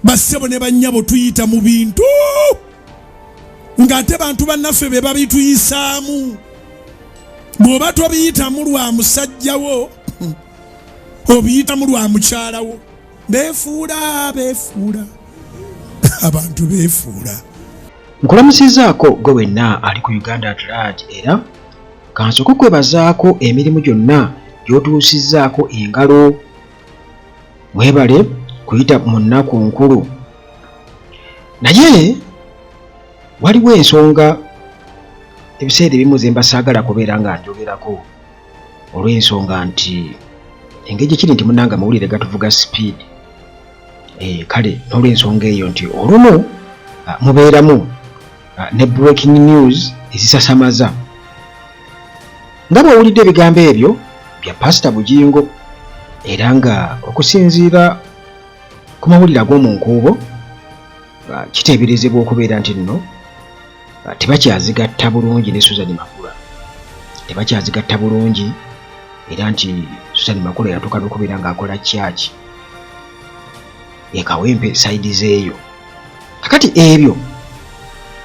bassebo ne bannyabo tuyita mu bintu ng'ate bantu bannaffe be babituyisaamu. Bw'oba tobiyitamu lwa musajjawo obiyitamu lwa mukyalawo. Beefuula abantu beefuula. Nkulamusizaako gwe wenna ali ku Uganda at large era kansooke kwebazaako emirimu gyonna gy'otuusizzaako engalo. Mwebale kuyita mu nnaku nkulu. Naye waliwo ensonga ebiseera ebimu ze mba saagala kubeera nga njogerako olw'ensonga nti engeri gyekiri nti munnanga amawulire gatuvuga speed. Kale n'olw'ensonga eyo nti olumu mubeeramu ne breaking news ezisasamaza. Nga bw'owulidde ebigambo ebyo bya Pastor Bugingo era nga okusinziira ku mawulire ag'omu nkuubo kiteeberezebwa okubeera nti nno tebakyazigatta bulungi ne Suzan Makula. Tebakyazigatta bulungi era nti Suzan Makula yatuuka n'okubeera ng'akola church ekawempe saidi zeeyo. Kakati ebyo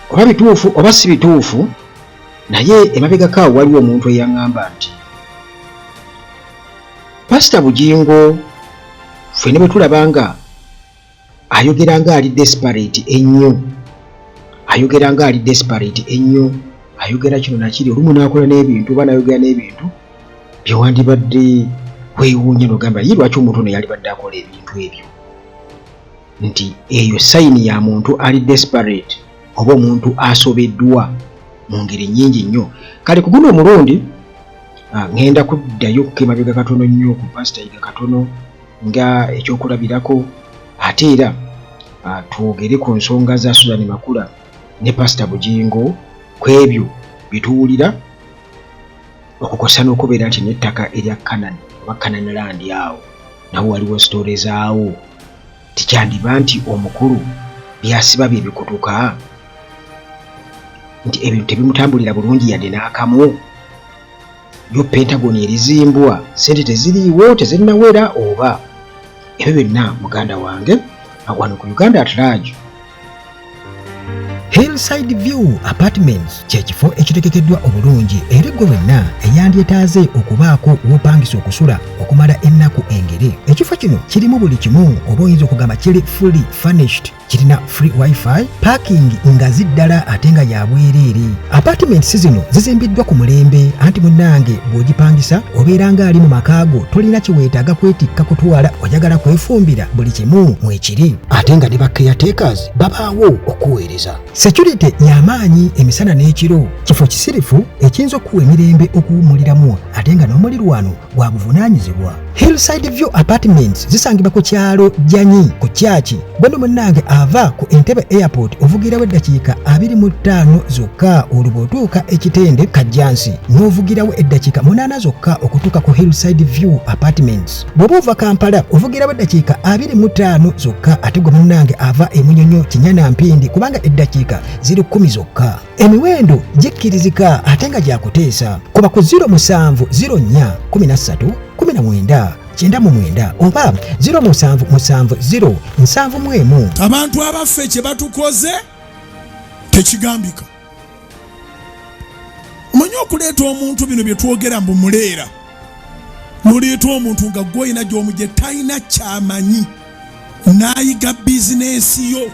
oba bituufu oba si bituufu, naye emabegako awo waliwo omuntu eyaŋŋamba nti Pastor Bugingo ffene bwe tulaba nga ayogera nga ali desperate ennyo, ayogera kino nakiri, olumu n'akola n'ebintu oba n'ayogera n'ebintu byewandibadde weewuunya n'ogamba ye lwaki omuntu ono yalibadde akola ebintu ebyo. Nti eyo sayini ya muntu ali desperate oba omuntu asobeddwa mu ngeri nnyingi nnyo. Kale ku guno omulundi ngenda kuddayo kukemabega katono nnyo ku Pastor Yiga katono nga ekyokulabirako, ate era twogere ku nsonga za Suzan Makula ne Pastor Bugingo ku ebyo bituwulira okukosa n'okubeera nti n'ettaka erya Kanani oba Kanani land awo nawo waliwo sitore zaawo. Tikyandiba nti omukulu byasiba bye bikutuka nti ebintu tebimutambulira bulungi yadde n'akamu. Yo Pentagon erizimbwa sente teziriiwo tezinnawera oba ebyo byonna muganda wange wano ku Uganda at large. Hillside View Apartments kyekifo ekitegekeddwa obulungi eri gwe wenna eyandyetaaze okubaako w'opangisa okusula okumala ennaku engere. Ekifo kino kirimu buli kimu, oba oyinza okugamba kiri fully furnished, kirina free wifi, parking nga ziddala ate nga ya bwereere. Apartments zino zizimbiddwa ku mulembe, anti munnange bw'ogipangisa obeera ng'ali mu makaago, tolina kiweetaaga kwetikka kutwala, oyagala kwefumbira, buli kimu mwekiri. Ate nga ne ba caretakers babaawo okuweereza. Security y'amaanyi emisana n'ekiro, kifo kisirifu ekiyinza okuwa emirembe okuwummuliramu ate nga n'omulirwano gwa buvunaanyizibwa. Hillside View Apartments zisangibwa ku kyalo Janyi ku Kyaki. Bwendo munnange ava ku Entebbe Airport ovugirawo eddakiika 25 zokka olwo otuuka ekitende Kajjansi, n'ovugirawo eddakiika 8 zokka okutuuka ku Hillside View Apartments. Bw'oba ova Kampala ovugirawo eddakiika 25 zokka ate gwe munnange ava e Munyonyo Kinyana Mpindi kubanga eddakiika ziri 10 zokka. Emiwendo gikkirizika ate nga gyakuteesa. Kuba ku 0704131999 oba 077071. Abantu abaffe kye batukoze tekigambika. Omanyi okuleeta omuntu bino bye twogera mbu muleera. Noleeta omuntu nga gw'olina gy'omugye talina kyamanyi, n'ayiga bizinensi yo,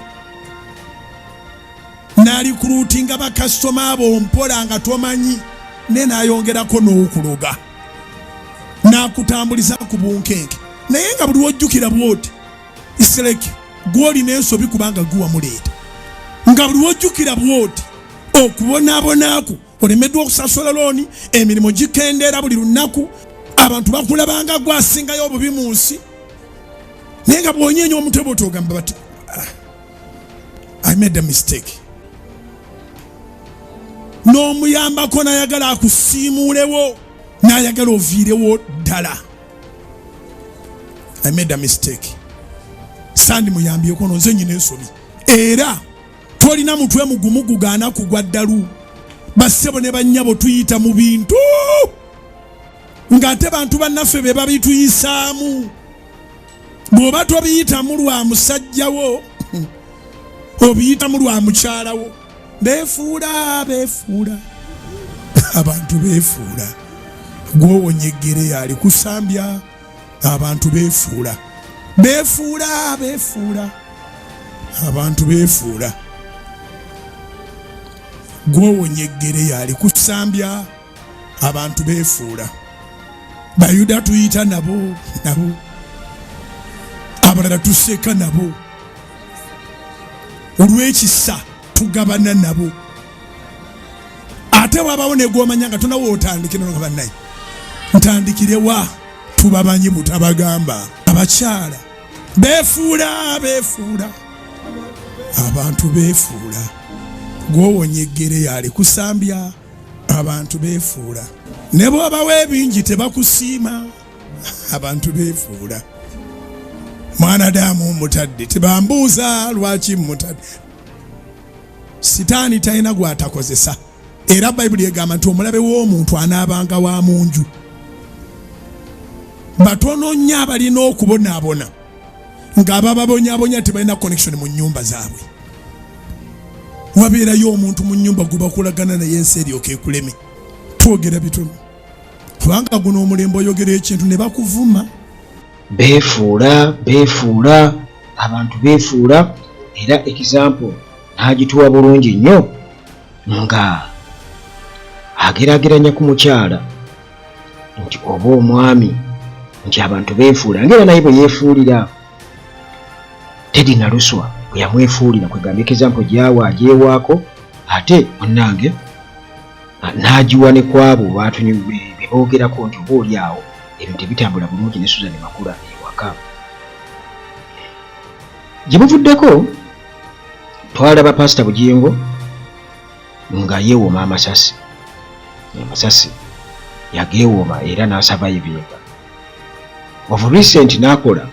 n'alikuluutinga bakasitoma abo mpola nga tomanyi, ne n'ayongerako n'okuloga, n'akutambuliza ku bunkenke. Naye nga buli wojjukira bw'oti isereke gw'olina ensobi kubanga guwa muleeta, nga buli wojjukira bw'oti okubonaabonaako olemeddwa okusasula looni, emirimu gikendeera buli lunaku, abantu bakulabanga gwasingayo obubi mu nsi. Naye nga bw'onyeenya omutwe bw'oti ogamba bati I made a mistake. N'omuyambako n'ayagala akusiimuulewo, n'ayagala oviirewo ddala. I made a mistake. Sandi muyambyeko no nze nyina ensobi. Era twolina mutwe mugumu gugaana kugwa ddalu. Bassebo ne bannyabo tuyita mu bintu ng'ate bantu bannaffe be babituyisaamu. Bw'oba tobiyitamu lwa musajjawo obiyitamu lwa mukyalawo. Beefuula abantu beefuula. Gwowonya eggere yali kusambya. Abantu beefuula abantu beefuula. Gwowonya eggere yali kusambya. Abantu beefuula. Bayuda tuyita nabo abalala tuseka nabo. Olw'ekisa tugabana nabo. Ate wabawo ne gw'omanya nga tonawo otandikira nga bannaye. Ntandikire wa tubamanyi mutabagamba. Abakyala beefuula abantu beefuula. Gwowonya eggere yali kusambya. Abantu beefuula. Ne bw'obawo ebingi tebakusiima. Abantu beefuula. Mwanadamu mutadde tebambuuza lwaki mutadde. Sitaani talina gw'atakozesa. Era Bayibuli egamba nti omulabe w'omuntu anaabanga wa mu nju. Batono nnyo abalina okubonaabona ng'abababonyaabonya tebalina connection mu nnyumba zaabwe. Wabeerayo omuntu mu nnyumba gwe bakulagana naye ensi eryoka ekuleme. Twogera bitono. Kubanga guno omulembe oyogera ekintu ne bakuvuma. Beefuula abantu beefuula. Era example n'agituwa bulungi nnyo nga ageraageranya ku mukyala nti oba omwami nti abantu beefuula. Ngera naye bwe yeefuulira Teddy Naluswa bwe yamwefuulira kwegamba example gyawa agyewaako ate munnange n'agiwa ne kwabo be boogerako nti oba oli awo ebintu tebitambula bulungi ne Suzan Makula ewaka. Gye buvuddeko twalaba Pastor Bugingo nga yeewooma amasasi yageewooma era n'asurvivinga. Of recent n'akola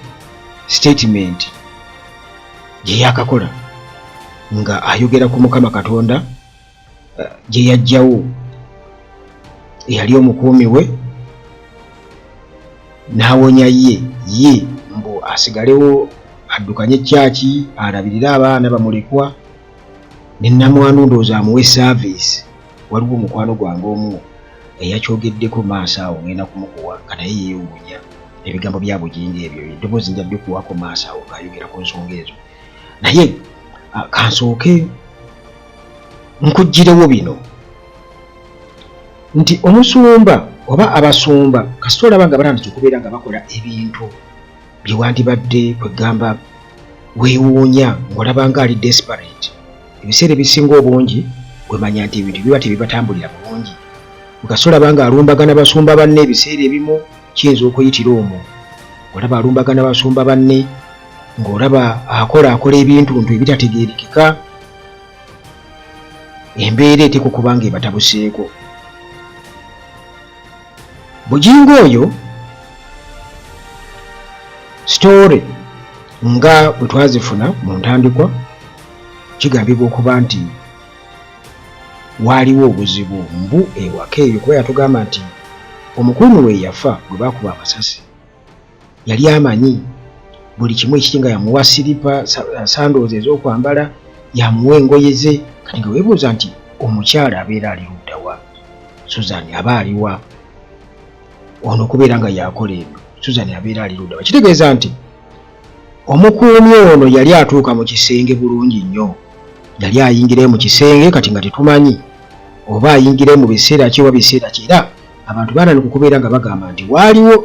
statement gye yakakola nga ayogera ku Mukama Katonda gye yajjawo eyali omukuumi we n'awonya ye mbu asigalewo addukanye kyaki alabirire abaana bamulekwa ne nnamwandu ndowooza amuwe service. Waliwo omukwano gwange omu eyakyogeddeko maaso awo ngenda kumukuwa nga naye yeewuunya ebigambo bya Bugingo ebyo eddoboozi njadde kuwako maaso awo ng'ayogera ku nsonga ezo. Naye kansooke nkuggirewo bino nti omusumba oba abasumba kasita olaba nga batandise okubeera nga bakola ebintu bye wandibadde kwegamba weewuunya ng'olaba nga ali desperate. Ebiseera ebisinga obungi wemanya nti ebintu biba tebibatambulira bulungi. Kasita olaba nga alumbagana basumba banne ebiseera ebimu kiyinza okuyitira omwo. Olaba alumbagana basumba banne ng'olaba akola ebintu ebitategeerekeka. Embeera eteka okuba nga ebatabuseeko. Bugingo oyo story nga bwe twazifuna mu ntandikwa kigambibwa okuba nti waaliwo obuzibu mbu ewaka eyo kuba yatugamba nti omukuumi we yafa gwe baakuba amasasi yali amanyi buli kimu ekiri nga yamuwa siripa sandoozi ez'okwambala yamuwa engoye ze. Kati nga weebuuza nti omukyala abeera ali ludda wa? Suzan aba aliwa? Ono okubeera nga yakola ebyo Suzan abeera ali ludda wa? Kitegeeza nti omukuumi ono yali atuuka mu kisenge bulungi nnyo. Yali ayingire mu kisenge kati nga tetumanyi oba ayingire mu biseera ki oba biseera ki. Era abantu baanani kukubeera nga bagamba nti waaliwo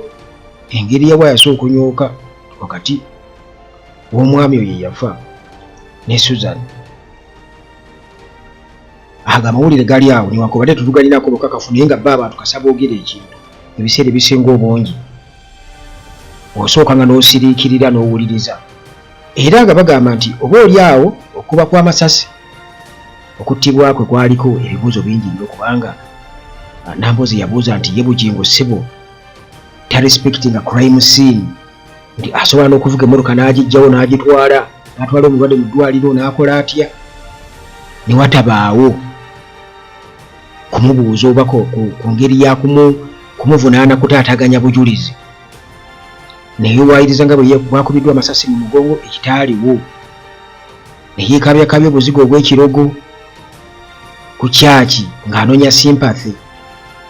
engeri yawa yasooka okunyooka wakati w'omwami oyo yafa ne Suzan. Aga amawulire gali awo newankubadde tetugalinako lukakafu naye nga bba abantu kasaba ogera ekintu ebiseera ebisinga obungi osooka nga n'osiriikirira n'owuliriza. Era nga bagamba nti oba oli awo okuba kw'amasasi okuttibwa kwe kwaliko ebibuuzo bingi nnyo kubanga Nambozi yabuuza nti ye Bugingo ssebo tarespectinga crime scene nti asobola n'okuvuga emmotoka n'agijjawo n'agitwala n'atwala omulwadde mu ddwaliro n'akola atya ne watabaawo kumubuuza oba ku ngeri ya kumuvunaana kutaataganya bujulizi. Naye waayiriza nga bwe bakubiddwa amasasi mu mugongo ekitaaliwo. ne yeekabyakabya obuzigo obw'ekirogo ku kyaki ng'anoonya sympathy.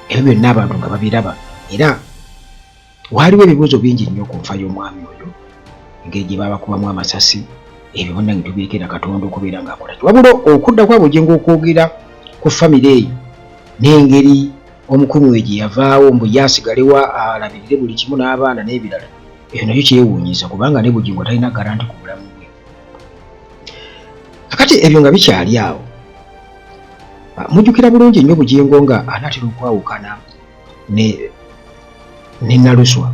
Ebyo byonna abantu nga babiraba, era waaliwo ebibuuzo bingi nnyo ku nfa y'omwami oyo, engeri gye baabakubamu amasasi. Ebyo bonna nge tubirekera Katonda okubeera ng'akola ki. Wabula okudda kwa Bugingo okwogera ku famire eyo n'engeri omukumi we gye yavaawo mbu yasigalewa alabirire buli kimu n'abaana n'ebirala, eyo nakyo kyewuunyisa kubanga ne Bugingo talina garanti ku bulamu bwe. Kakati ebyo nga bikyali awo, mujjukira bulungi nnyo Bugingo nga anaatera okwawukana ne Naluswa,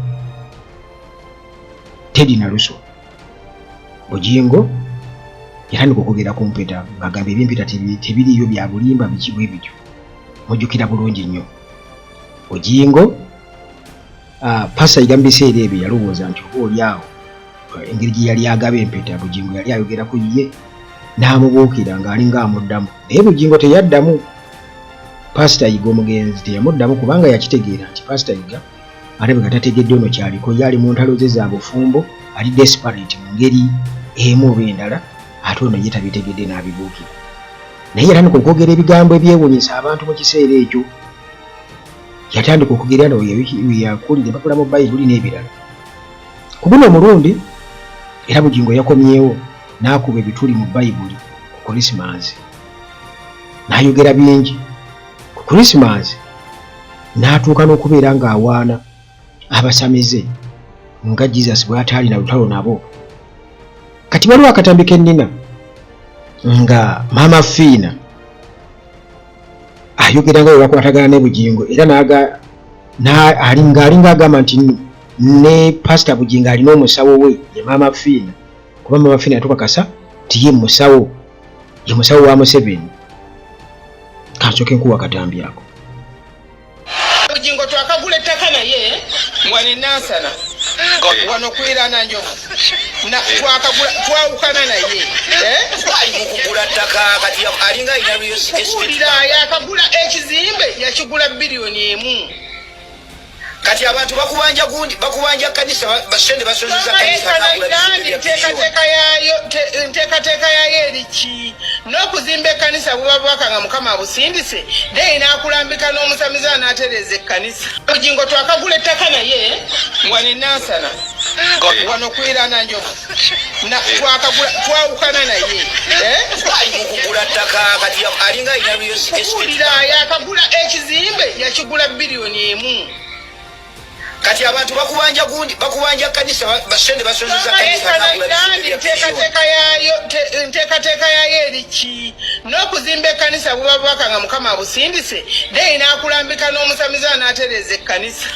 Teddy Naluswa. Bugingo yatandika okwogera ku mpeta ng'agamba eby'empeta tebiriyo bya bulimba biki bwe bityo. Mujjukira bulungi nnyo Bugingo pasa yiga mu biseera ebyo yalowooza nti obaolyawo engeri gye yali agaba empeta Bugingo yali ayogerako ye n'amubuukira ng'alinga amuddamu, naye Bugingo teyaddamu. Pasita Yiga omugenzi teyamuddamu kubanga yakitegeera nti Pasita Yiga alabika tategedde ono kyaliko, yali mu ntalo ze za bufumbo, ali desperate mu ngeri emu oba endala, ate ono ye tabitegedde n'abibuukira. Naye yatandika okwogera ebigambo ebyewuunyisa abantu mu kiseera ekyo. Yatandika okugera no yakulira bakula mu Bayibuli n'ebirala. Ku guno omulundi era Bugingo yakomyewo n'akuba ebituli mu Bayibuli ku Krismasi, n'ayogera bingi ku Krismasi, n'atuuka n'okubeera ng'awaana abasamize nga Jesus bwe ataali na lutalo nabo. Kati waliwo akatambi kennina nga Maama Fiina ayogera nga bwe bakwatagana ne Bugingo, era alinga agamba nti ne Pastor Bugingo alina omusawo we ye Maama Fiina, kuba Maama Fiina yatukakasa nti ye musawo wa Museveni. Kansooke nkuwa akatambi ako. Bugingo twakagula ettaka naye wano Nansana wano kwirana Njovu twawukana naye kugula ttaka kati alinga alina yakagula ekizimbe yakigula biliyoni 1. Kati abantu bakubanja kanisa basende basozeza kanisa nteekateeka yayo eriki n'okuzimba ekkanisa buba bwakanga Mukama abusindise naye n'akulambika n'omusamiza n'atereza ekkanisa. Bugingo twakagula ettaka naye wano Nansana wano kwirana Njovu twawukana naye kugula ttaka kati alinga alina yakagula ekizimbe yakigula biliyoni 1. Kati abantu bakubanja kanisa basende basozeza kanisa nteekateeka yayo eriki n'okuzimba ekkanisa buba bwakanga Mukama abusindise naye n'akulambika n'omusamiza n'atereza ekkanisa.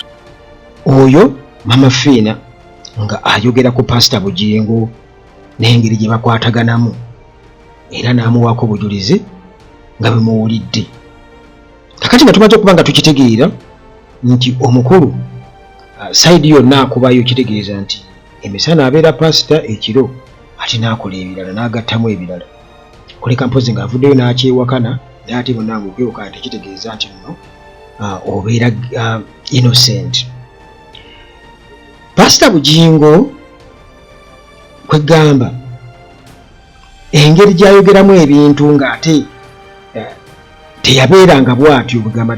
Oyo Maama Fiina nga ayogera ku Pastor Bugingo n'engeri gye bakwataganamu, era n'amuwaako obujulizi nga bemuwulidde. Kakati nga tumaze okuba nga tukitegeera nti omukulu saidi yonna akubayo kitegeeza nti emisana abeera pasita, ekiro ate n'akola ebirala n'agattamu ebirala. Kuleka mpozi ng'avuddeyo n'akyewakana n'ate bonna ng'okwewakana tekitegeeza nti nno obeera innocent. Pastor Bugingo kwegamba engeri gy'ayogeramu ebintu ng'ate teyabeeranga bw'atyo, kwegamba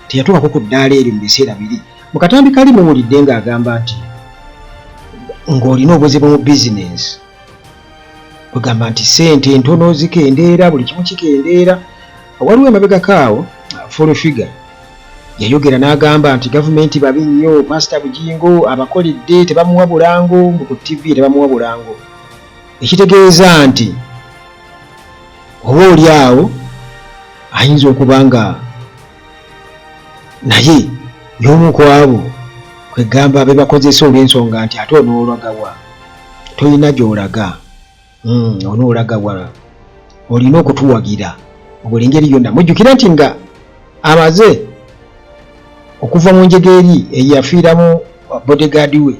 teyatuukako ku ddaala eri mu biseera biri. Mu katambi kali muwulidde ng'agamba nti ng'olina obuzibu mu bizinensi, kwegamba nti ssente entono zikendeera, buli kimu kikendeera. Waliwo emabegako awo full figure yayogera n'agamba nti gavumenti babi nnyo, Pastor Bugingo abakoledde tebamuwa bulango, ku TV tebamuwa bulango, ekitegeeza nti oba oli awo ayinza okuba nga naye y'omu ku abo kwegamba abe bakozesa olw'ensonga nti ate onoolagawa tolina gy'olaga, onoolagawa, olina okutuwagira obuli ngeri yonna. Mujjukira nti nga amaze okuva mu njegeeri eyafiiramu bodyguard we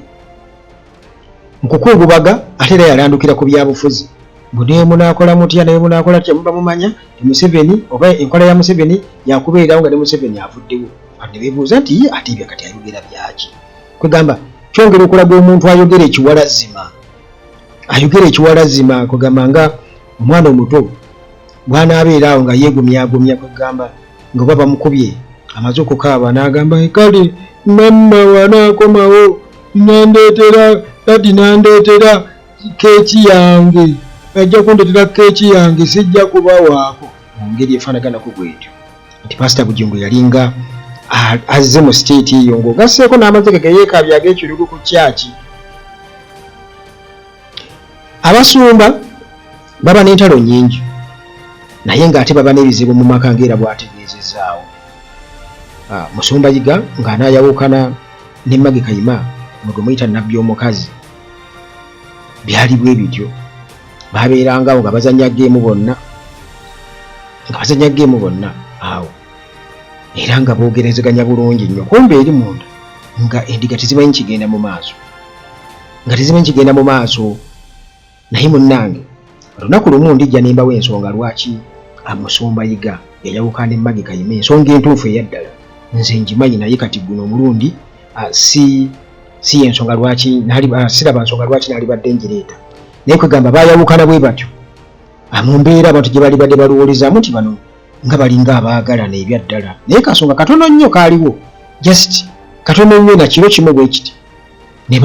mu kukungubaga, ate era yalandukira ku byabufuzi. Bune munaakola mutya naye munaakola tya, muba mumanya ti Museveni oba enkola ya Museveni yakubeerawo nga ne Museveni avuddewo. Ate beebuuza nti ye ate ebyo kati ayogera byaki? Kwegamba kyongera okulaga omuntu ayogera ekiwalazima, kwegamba nga omwana omuto bwana abeera awo nga yeegumyagumya kwegamba nga baba mukubye amaze okukaaba n'agamba kale mamma wanaakomawo nandeetera dadi nandeetera keeki yange ajja kundeetera keeki yange sijja kubawaako mu ngeri efaanaganako bwetyo nti pasita Bugingo yalinga azze mu siteeti eyo ng'ogasseeko n'amazike ge yeekaabye ag'ekirugu ku kyaki. Abasumba baba n'entalo nnyingi naye ng'ate baba n'ebizibu mu maka ng'era bw'ategeezezaawo. Musumba Yiga ng'anaayawukana ne Magi Kayima gwe muyita nabbi omukazi byali bwe bityo baabeerangawo nga bazannya geemu bonna awo era nga boogerezeganya bulungi nnyo kumbe eri munda nga endiga tezimanyi kigenda mu maaso naye munnange olunaku lumu ndijja ne mbawo ensonga lwaki Musumba Yiga yayawukana ne Magi Kayima ensonga entuufu eyaddala nze njimanyi naye kati guno omulundi si ensonga lwaki siraba nsonga lwaki naalibadde njireeta naye kwegamba baayawukana bwe batyo mu mbeera abantu gye balibadde baluwolezaamu nti bano nga balinga abaagalana ebyaddala naye kasonga katono nnyo kaaliwo just katono nnyo na kiro kimu bwe kiti ne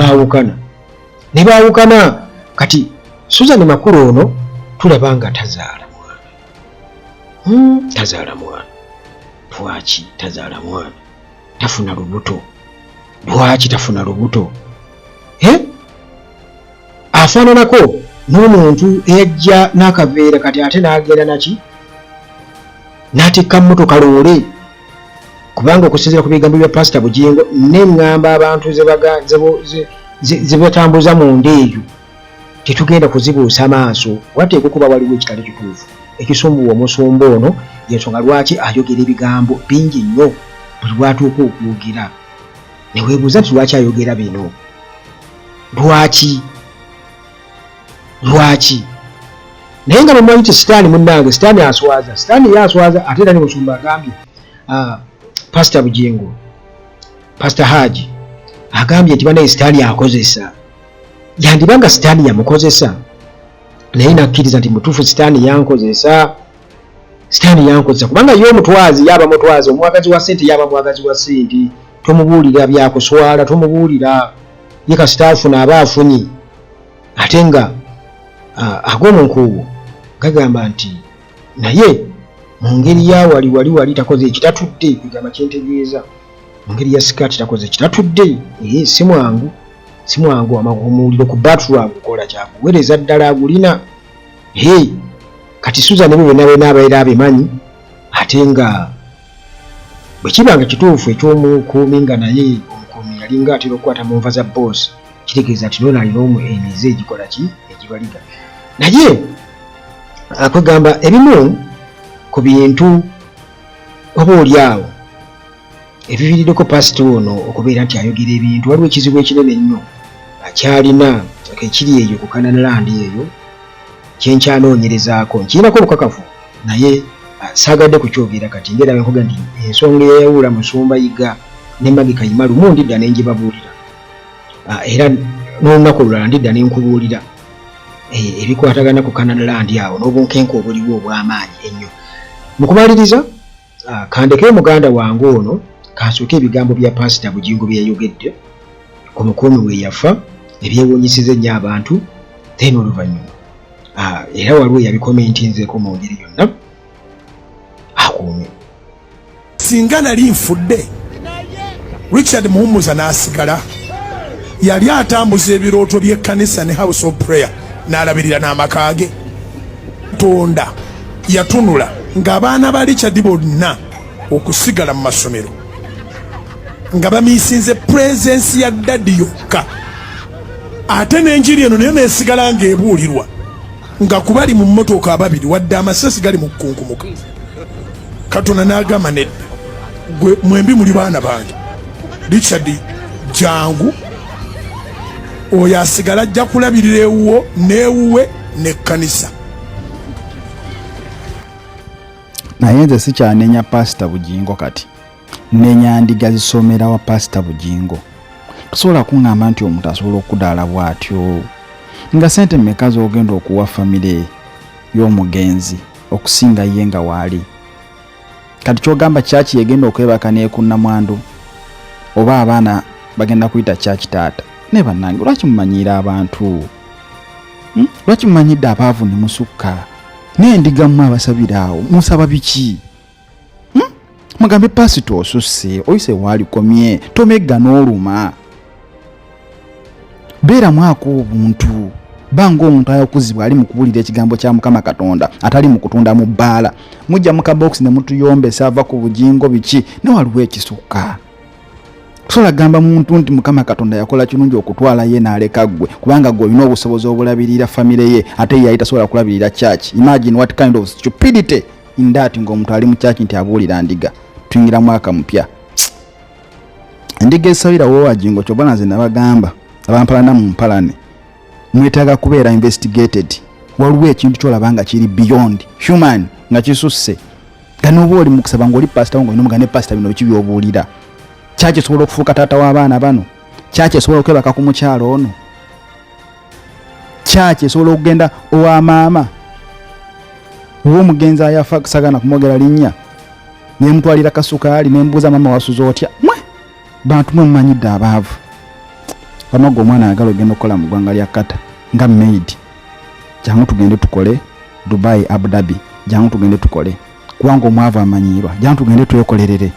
baawukana kati Suzan Makula ono tulaba nga tazaala mwana lwaki tazaala mwana tafuna lubuto lwaki tafuna lubuto afaananako n'omuntu eyajja n'akaveera kati ate n'agenda naki n'atikka mmotoka loole kubanga okusinziira ku bigambo bya pasita Bugingo neŋŋamba abantu ze batambuza mu nda eyo tetugenda kuzibuusa maaso wateekwa okuba waliwo ekitali kituufu ekisumbuwa omusumba ono yensonga lwaki ayogera ebigambo bingi nnyo buli lwatuuka okwogera ne weebuuza nti lwaki ayogera bino lwaki naye nga bwemumanyi nti sitaani munnange sitaani yaswaza ate era ne musumba agambye pasita Bugingo pasita Haji agambye nti banaye sitaani akozesa yandibanga sitaani yamukozesa naye nakkiriza nti mutuufu sitaani yankozesa kubanga ye omutwazi yaba mutwazi omwagazi wa ssente yaba mwagazi wa ssente tomubuulira byakuswala tomubuulira ye kasita afuna aba afunye ate nga ag'omunkuuwo gagamba nti naye mu ngeri ya wali takoze ekitatudde kwegamba kyentegeeza mu ngeri ya sikaati takoze ekitatudde si mwangu omuliro ku batru agukola kyaguweereza ddala agulina kati Suzan ebyo byonna abaera abimanyi ate nga bwe kibanga kituufu eky'omukuumi nga naye omukuumi yalinga atera okukwata mu nva za boosi kitegeeza nti noona alina emize egikola ki egibaliga naye kwegamba ebimu ku bintu oba oli awo ebiviiriddeko pasita ono okubeera nti ayogera ebintu waliwo ekizibu ekinene nnyo akyalina ekiri eyo ku Kananaland eyo kyenkyanoonyerezaako nkirinako obukakafu naye saagadde kukyogera kati ngera benkuga nti ensonga eyayawula Musumba Yiga ne Magi Kayima lumu ndidda ne ngibabuulira era n'olunaku olulala ndidda ne nkubuulira ebikwatagana ku Kananaland awo n'obunkenke obuliwo obw'amaanyi ennyo. Mu kumaliriza kandeke muganda wange ono kansooke ebigambo bya pasita Bugingo bye yayogedde ku mukuumi we yafa ebyewuunyisiza ennyo abantu then oluvannyuma era waliwo yabikomentinzeeko mu ngeri yonna akuumye. Singa nali nfudde Richard Muhumuza n'asigala yali atambuza ebirooto by'ekkanisa ne house of prayer n'alabirira n'amaka ge. Tonda yatunula ng'abaana ba Richard bonna okusigala mu masomero nga bamiisinze presence ya dadi yokka ate n'enjiri eno nayo neesigala ng'ebuulirwa nga kubali mu mmotoka ababiri wadde amasasi gali mu kkunkumuka. Katonda n'agamba nedda gwe mwembi muli baana bange Richard jangu oyo asigala ajja kulabirira ewuwo n'ewuwe n'ekkanisa. Naye nze sikyanenya pasita Bugingo kati nenya ndiga zisomera wa pasita Bugingo. Tosobola kuŋŋamba nti omuntu asobola okudaala bw'atyo nga ssente mmeka z'ogenda okuwa famire y'omugenzi okusinga ye nga waali. Kati kyogamba church yegenda okwebaka n'ekunnamwandu oba abaana bagenda kuyita church taata. Ne bannange lwaki mumanyiira abantu? Lwaki mumanyidde abaavu ne musukka? N'endiga mmwe abasabira awo musaba biki? Mugambe pasito osusse oyise waalikomye tomegga n'oluma. Beera mwako obuntu. Banga omuntu ayokuzibwa ali mu kubulira ekigambo kya Mukama Katonda atali mu kutunda mu bbaala. Mujja mu kabox ne mutuyombesa ava ku bugingo biki ne waliwo ekisukka. Tusobola gamba muntu nti Mukama Katonda yakola kirungi okutwala ye n'aleka ggwe kubanga ggwe olina obusobozi obulabirira famire ye ate ye ayitasobola kulabirira church. Imagine what kind of stupidity in that ng'omuntu ali mu church nti abuulira ndiga. Tuyingira mwaka mpya. Ndiga esabira wo Bugingo kyobana nze nabagamba abampalana mu mpalane. Mwetaaga kubeera investigated. Waliwo ekintu kyolabanga kiri beyond human nga kisusse. Gano oba oli mu kusaba ng'oli pastor ngo ino mugane pastor bino biki by'obuulira. Church esobola okufuuka taata w'abaana bano. Church esobola okwebaka ku mukyalo ono. Church esobola okugenda owa maama. Omugenzi ayafa kusagana kumwogera linnya. Nemutwalira kasukaali nembuuza maama wasuza otya. Mwe bantu mwe mumanyidde abaavu. Panogo omwana ayagala ogenda okukola mu ggwanga lya Kata nga maid. Jangu tugende tukole Dubai, Abu Dhabi. Jangu tugende tukole. Kubanga omwavu amanyiirwa. Jangu tugende twekolerere.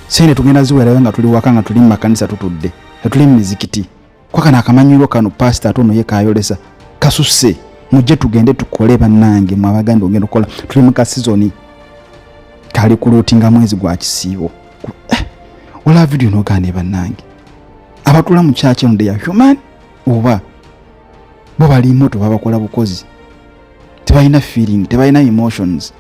Sente tugenda ziwerayo nga tuli waka nga tuli mu makanisa tutudde. Tuli mu mizikiti. Kwakana akamanyiirwa kano pastor atono ye kayolesa. Kasusse. Mujje tugende tukole bannange mu abaganda ogenda okukola. Tuli mu ka season kali kulootinga mwezi gwa kisiibo. Wala video n'ogaane bannange. Abatula mu church eno they are human oba bo bali moto babakola bukozi. Tebalina feeling, tebalina emotions.